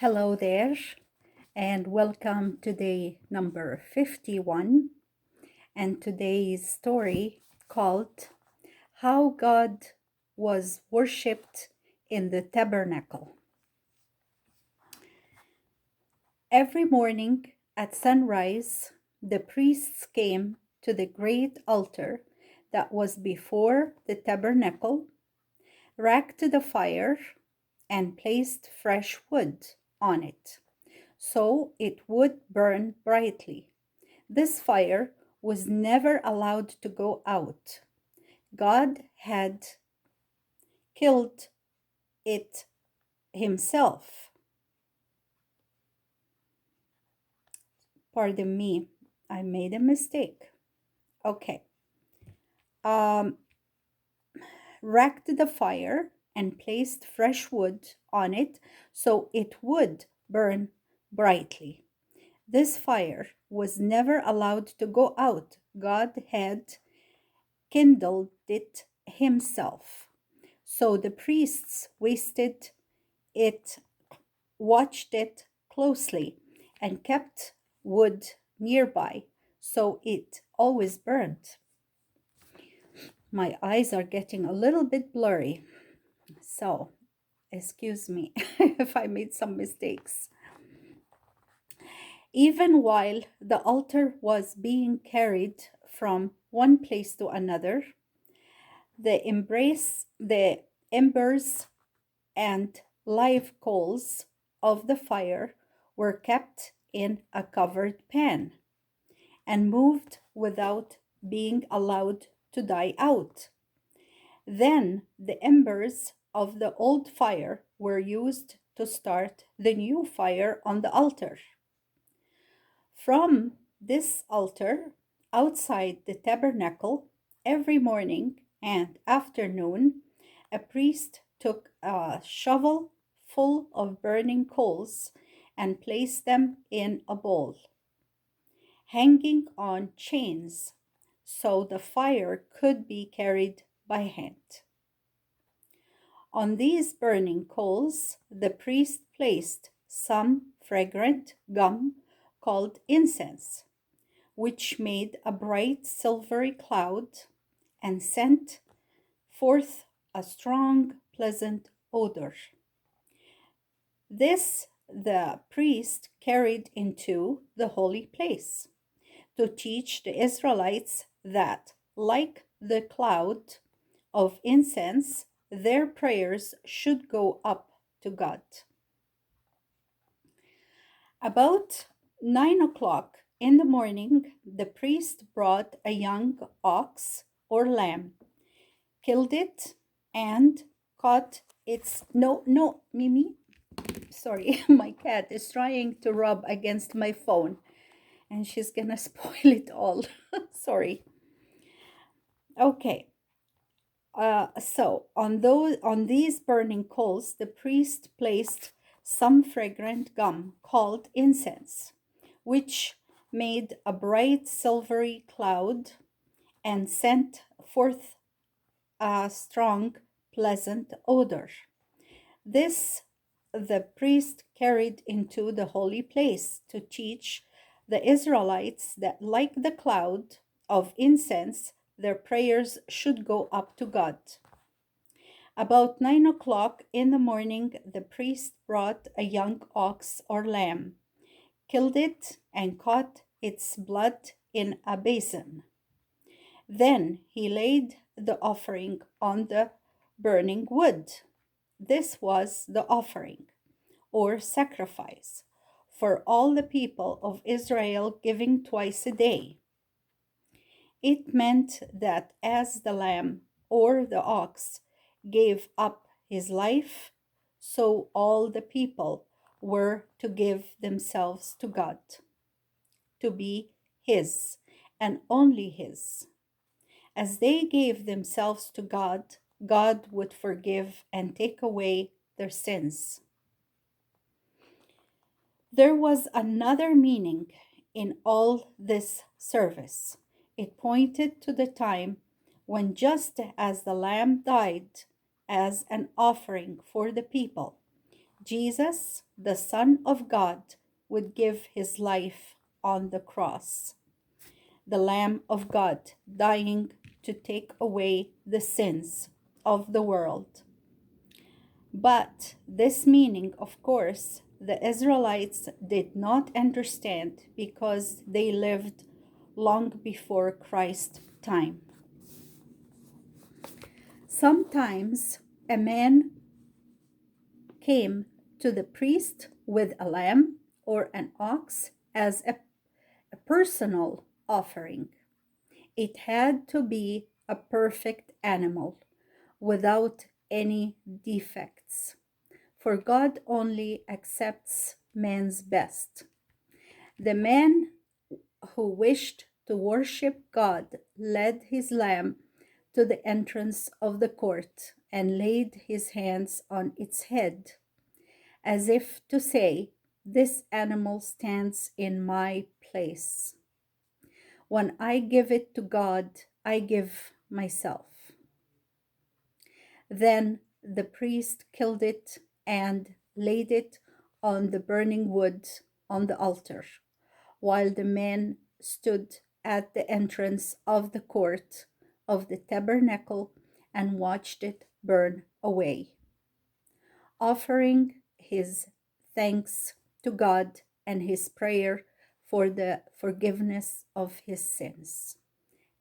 Hello there, and welcome to day number 51. And today's story called How God Was Worshipped in the Tabernacle. Every morning at sunrise, the priests came to the great altar that was before the tabernacle, raked the fire, and placed fresh wood on it, so it would burn brightly. This fire was never allowed to go out. God had killed it himself. Pardon me, I made a mistake. Okay. Um, Racked the fire and placed fresh wood on it so it would burn brightly. This fire was never allowed to go out. God had kindled it himself. So the priests watched it closely, and kept wood nearby so it always burned. My eyes are getting a little bit blurry, so excuse me if I made some mistakes. Even while the altar was being carried from one place to another, the embers and live coals of the fire were kept in a covered pan and moved without being allowed to die out. Then the embers of the old fire were used to start the new fire on the altar. From this altar, outside the tabernacle, every morning and afternoon, a priest took a shovel full of burning coals and placed them in a bowl, hanging on chains, so the fire could be carried by hand. On these burning coals, the priest placed some fragrant gum called incense, which made a bright silvery cloud and sent forth a strong, pleasant odor. This the priest carried into the holy place to teach the Israelites that, like the cloud of incense, their prayers should go up to God. About 9 o'clock in the morning, the priest brought a young ox or lamb, killed it, and cut its. No, Mimi. Sorry, my cat is trying to rub against my phone and she's gonna spoil it all. Sorry. Okay. So on these burning coals, the priest placed some fragrant gum called incense, which made a bright silvery cloud and sent forth a strong, pleasant odor. This the priest carried into the holy place to teach the Israelites that, like the cloud of incense, their prayers should go up to God. About 9 o'clock in the morning, the priest brought a young ox or lamb, killed it, and caught its blood in a basin. Then he laid the offering on the burning wood. This was the offering, or sacrifice, for all the people of Israel, giving twice a day. It meant that as the lamb or the ox gave up his life, so all the people were to give themselves to God, to be His and only His. As they gave themselves to God, God would forgive and take away their sins. There was another meaning in all this service. It pointed to the time when, just as the lamb died as an offering for the people, Jesus, the Son of God, would give his life on the cross, the Lamb of God dying to take away the sins of the world. But this meaning, of course, the Israelites did not understand because they lived long before Christ's time. Sometimes a man came to the priest with a lamb or an ox as a personal offering. It had to be a perfect animal without any defects, for God only accepts man's best. The man who wished to worship God led his lamb to the entrance of the court and laid his hands on its head, as if to say, "This animal stands in my place. When I give it to God, I give myself." Then the priest killed it and laid it on the burning wood on the altar, while the men stood at the entrance of the court of the tabernacle and watched it burn away, offering his thanks to God and his prayer for the forgiveness of his sins.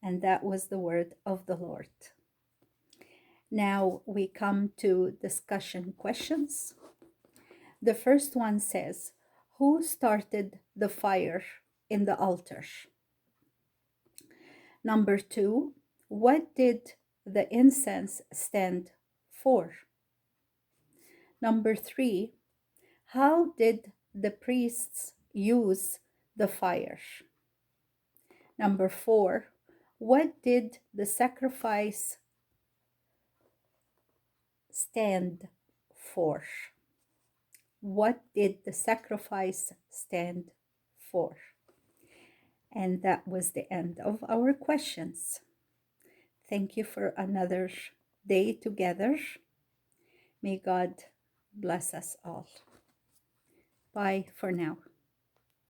And that was the word of the Lord. Now we come to discussion questions. The first one says, "Who started the fire in the altar?" Number 2, what did the incense stand for? Number 3, how did the priests use the fire? Number 4, what did the sacrifice stand for? What did the sacrifice stand for? And that was the end of our questions. Thank you for another day together. May God bless us all. Bye for now.